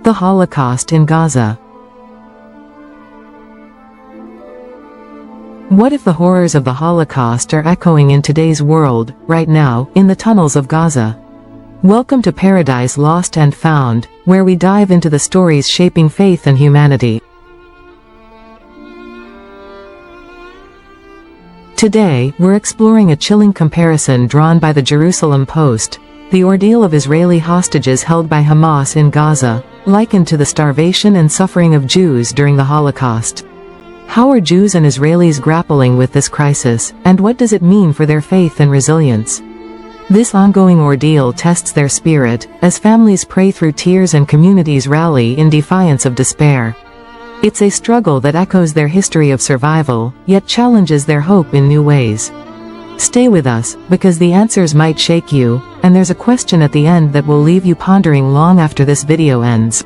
The Holocaust in Gaza. What if the horrors of the Holocaust are echoing in today's world, right now, in the tunnels of Gaza? Welcome to Paradise Lost and Found, where we dive into the stories shaping faith and humanity. Today, we're exploring a chilling comparison drawn by the Jerusalem Post, the ordeal of Israeli hostages held by Hamas in Gaza, likened to the starvation and suffering of Jews during the Holocaust. How are Jews and Israelis grappling with this crisis, and what does it mean for their faith and resilience? This ongoing ordeal tests their spirit, as families pray through tears and communities rally in defiance of despair. It's a struggle that echoes their history of survival, yet challenges their hope in new ways. Stay with us, because the answers might shake you, and there's a question at the end that will leave you pondering long after this video ends.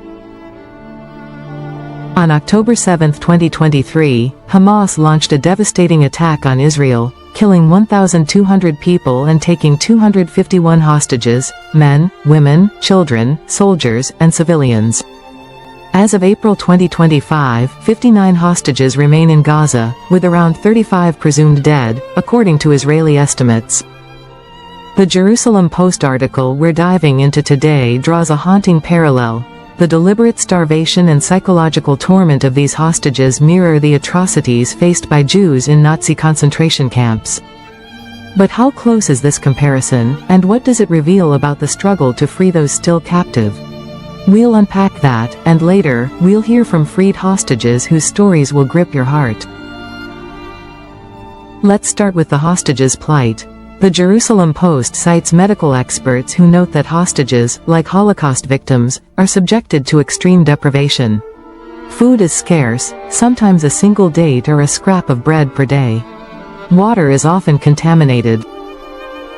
On October 7, 2023, Hamas launched a devastating attack on Israel, killing 1,200 people and taking 251 hostages, men, women, children, soldiers, and civilians. As of April 2025, 59 hostages remain in Gaza, with around 35 presumed dead, according to Israeli estimates. The Jerusalem Post article we're diving into today draws a haunting parallel. The deliberate starvation and psychological torment of these hostages mirror the atrocities faced by Jews in Nazi concentration camps. But how close is this comparison, and what does it reveal about the struggle to free those still captive? We'll unpack that, and later, we'll hear from freed hostages whose stories will grip your heart. Let's start with the hostages' plight. The Jerusalem Post cites medical experts who note that hostages, like Holocaust victims, are subjected to extreme deprivation. Food is scarce, sometimes a single date or a scrap of bread per day. Water is often contaminated.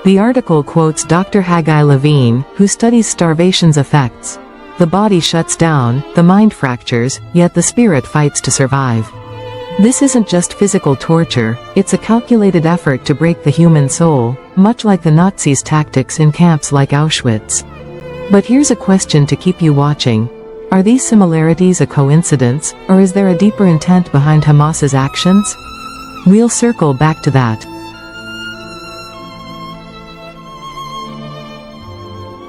The article quotes Dr. Haggai Levine, who studies starvation's effects. The body shuts down, the mind fractures, yet the spirit fights to survive. This isn't just physical torture, it's a calculated effort to break the human soul, much like the Nazis' tactics in camps like Auschwitz. But here's a question to keep you watching. Are these similarities a coincidence, or is there a deeper intent behind Hamas's actions? We'll circle back to that.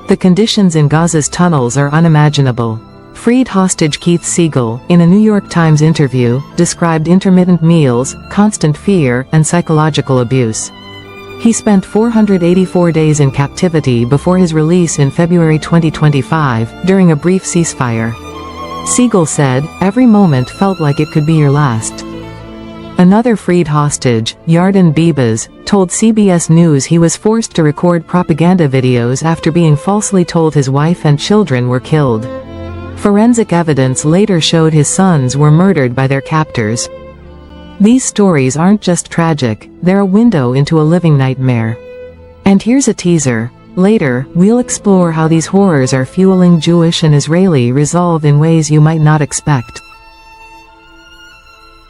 The conditions in Gaza's tunnels are unimaginable. Freed hostage Keith Siegel, in a New York Times interview, described intermittent meals, constant fear, and psychological abuse. He spent 484 days in captivity before his release in February 2025, during a brief ceasefire. Siegel said, "Every moment felt like it could be your last." Another freed hostage, Yarden Bibas, told CBS News he was forced to record propaganda videos after being falsely told his wife and children were killed. Forensic evidence later showed his sons were murdered by their captors. These stories aren't just tragic, they're a window into a living nightmare. And here's a teaser. Later, we'll explore how these horrors are fueling Jewish and Israeli resolve in ways you might not expect.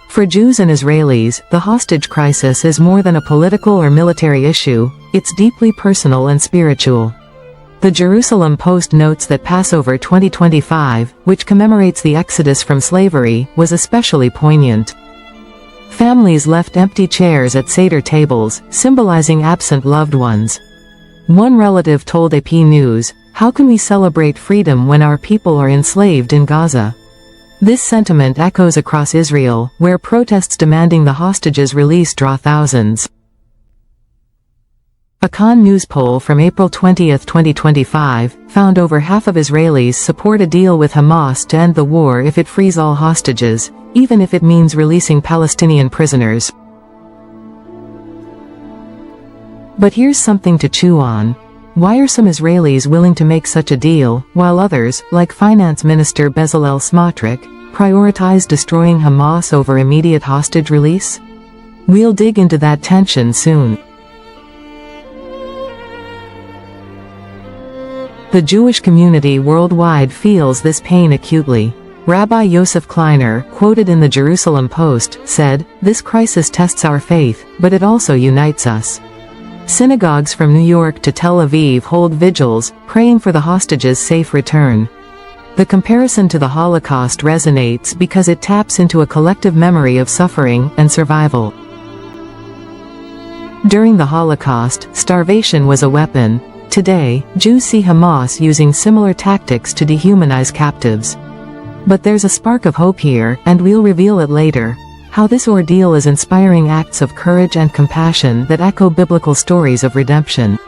For Jews and Israelis, the hostage crisis is more than a political or military issue, it's deeply personal and spiritual. The Jerusalem Post notes that Passover 2025, which commemorates the exodus from slavery, was especially poignant. Families left empty chairs at Seder tables, symbolizing absent loved ones. One relative told AP News, "How can we celebrate freedom when our people are enslaved in Gaza?" This sentiment echoes across Israel, where protests demanding the hostages' release draw thousands. A Cannes News poll from April 20, 2025, found over half of Israelis support a deal with Hamas to end the war if it frees all hostages, even if it means releasing Palestinian prisoners. But here's something to chew on. Why are some Israelis willing to make such a deal, while others, like Finance Minister Bezalel Smotrich, prioritize destroying Hamas over immediate hostage release? We'll dig into that tension soon. The Jewish community worldwide feels this pain acutely. Rabbi Yosef Kleiner, quoted in the Jerusalem Post, said, "This crisis tests our faith, but it also unites us." Synagogues from New York to Tel Aviv hold vigils, praying for the hostages' safe return. The comparison to the Holocaust resonates because it taps into a collective memory of suffering and survival. During the Holocaust, starvation was a weapon. Today, Jews see Hamas using similar tactics to dehumanize captives. But there's a spark of hope here, and we'll reveal it later. How this ordeal is inspiring acts of courage and compassion that echo biblical stories of redemption.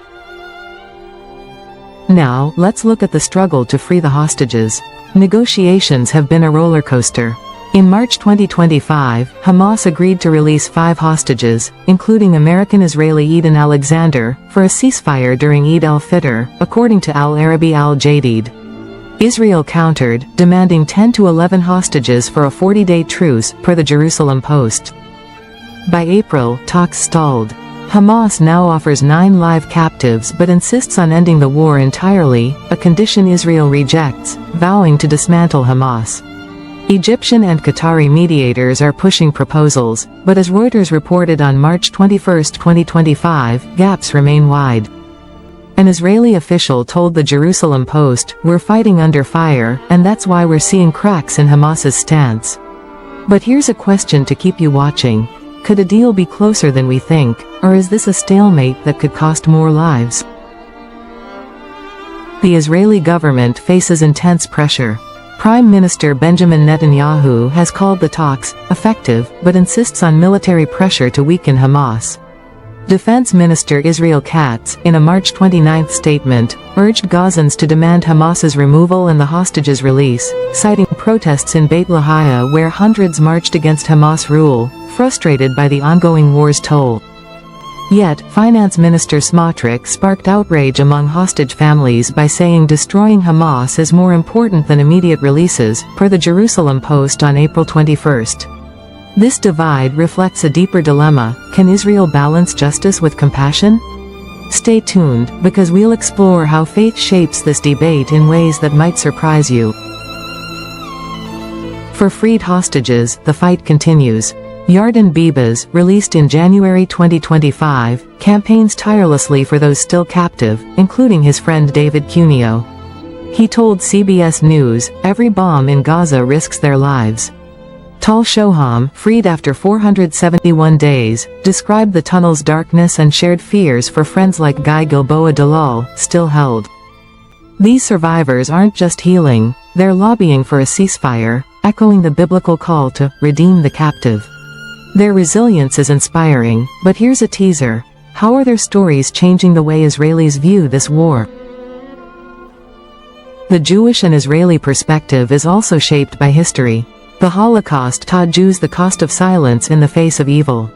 Now, let's look at the struggle to free the hostages. Negotiations have been a roller coaster. In March 2025, Hamas agreed to release 5 hostages, including American-Israeli Eden Alexander, for a ceasefire during Eid al-Fitr, according to Al-Arabi al-Jadid. Israel countered, demanding 10 to 11 hostages for a 40-day truce, per the Jerusalem Post. By April, talks stalled. Hamas now offers 9 live captives but insists on ending the war entirely, a condition Israel rejects, vowing to dismantle Hamas. Egyptian and Qatari mediators are pushing proposals, but as Reuters reported on March 21, 2025, gaps remain wide. An Israeli official told the Jerusalem Post, "We're fighting under fire, and that's why we're seeing cracks in Hamas's stance." But here's a question to keep you watching. Could a deal be closer than we think, or is this a stalemate that could cost more lives? The Israeli government faces intense pressure. Prime Minister Benjamin Netanyahu has called the talks effective, but insists on military pressure to weaken Hamas. Defense Minister Israel Katz, in a March 29 statement, urged Gazans to demand Hamas's removal and the hostages' release, citing protests in Beit Lahia where hundreds marched against Hamas rule, frustrated by the ongoing war's toll. Yet, Finance Minister Smotrich sparked outrage among hostage families by saying destroying Hamas is more important than immediate releases, per the Jerusalem Post on April 21. This divide reflects a deeper dilemma: can Israel balance justice with compassion? Stay tuned, because we'll explore how faith shapes this debate in ways that might surprise you. For freed hostages, the fight continues. Yarden Bibas, released in January 2025, campaigns tirelessly for those still captive, including his friend David Cuneo. He told CBS News, "Every bomb in Gaza risks their lives." Tal Shoham, freed after 471 days, described the tunnel's darkness and shared fears for friends like Guy Gilboa Dalal, still held. These survivors aren't just healing, they're lobbying for a ceasefire, echoing the biblical call to redeem the captive. Their resilience is inspiring, but here's a teaser. How are their stories changing the way Israelis view this war? The Jewish and Israeli perspective is also shaped by history. The Holocaust taught Jews the cost of silence in the face of evil.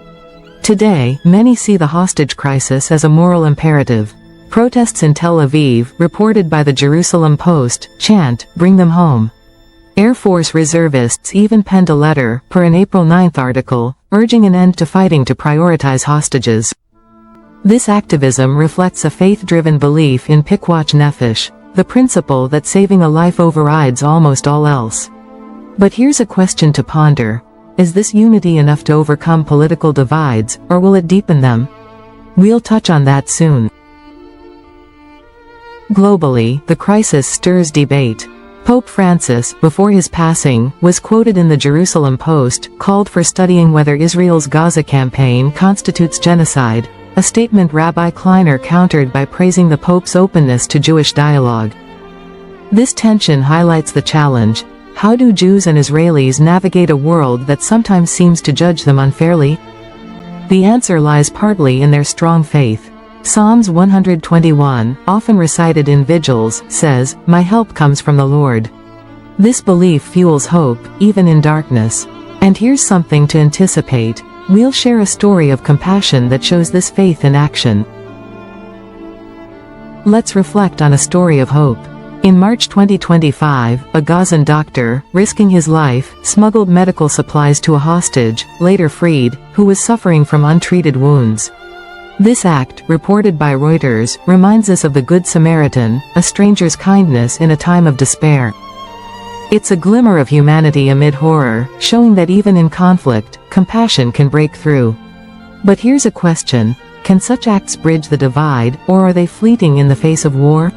Today, many see the hostage crisis as a moral imperative. Protests in Tel Aviv, reported by the Jerusalem Post, chant, "Bring them home." Air Force reservists even penned a letter, per an April 9 article, urging an end to fighting to prioritize hostages. This activism reflects a faith-driven belief in Pikuach Nefesh, the principle that saving a life overrides almost all else. But here's a question to ponder. Is this unity enough to overcome political divides, or will it deepen them? We'll touch on that soon. Globally, the crisis stirs debate. Pope Francis, before his passing, was quoted in the Jerusalem Post, called for studying whether Israel's Gaza campaign constitutes genocide, a statement Rabbi Kleiner countered by praising the Pope's openness to Jewish dialogue. This tension highlights the challenge. How do Jews and Israelis navigate a world that sometimes seems to judge them unfairly? The answer lies partly in their strong faith. Psalms 121, often recited in vigils, says, "My help comes from the Lord." This belief fuels hope, even in darkness. And here's something to anticipate. We'll share a story of compassion that shows this faith in action. Let's reflect on a story of hope. In March 2025, a Gazan doctor, risking his life, smuggled medical supplies to a hostage, later freed, who was suffering from untreated wounds. This act, reported by Reuters, reminds us of the Good Samaritan, a stranger's kindness in a time of despair. It's a glimmer of humanity amid horror, showing that even in conflict, compassion can break through. But here's a question: can such acts bridge the divide, or are they fleeting in the face of war?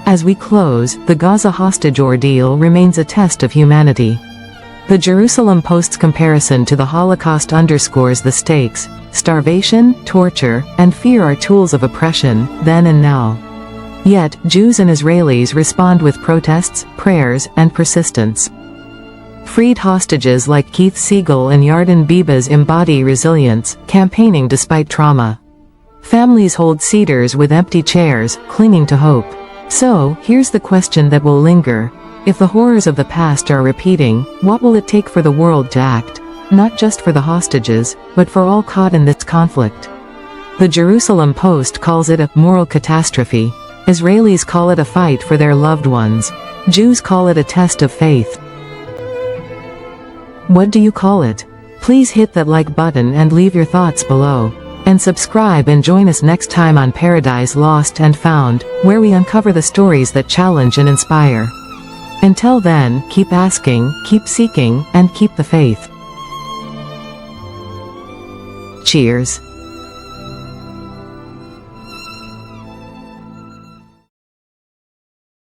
As we close, the Gaza hostage ordeal remains a test of humanity. The Jerusalem Post's comparison to the Holocaust underscores the stakes. Starvation, torture, and fear are tools of oppression, then and now. Yet, Jews and Israelis respond with protests, prayers, and persistence. Freed hostages like Keith Siegel and Yarden Bibas embody resilience, campaigning despite trauma. Families hold cedars with empty chairs, clinging to hope. So, here's the question that will linger. If the horrors of the past are repeating, what will it take for the world to act? Not just for the hostages, but for all caught in this conflict. The Jerusalem Post calls it a moral catastrophe. Israelis call it a fight for their loved ones. Jews call it a test of faith. What do you call it? Please hit that like button and leave your thoughts below. And subscribe and join us next time on Paradise Lost and Found, where we uncover the stories that challenge and inspire. Until then, keep asking, keep seeking, and keep the faith. Cheers.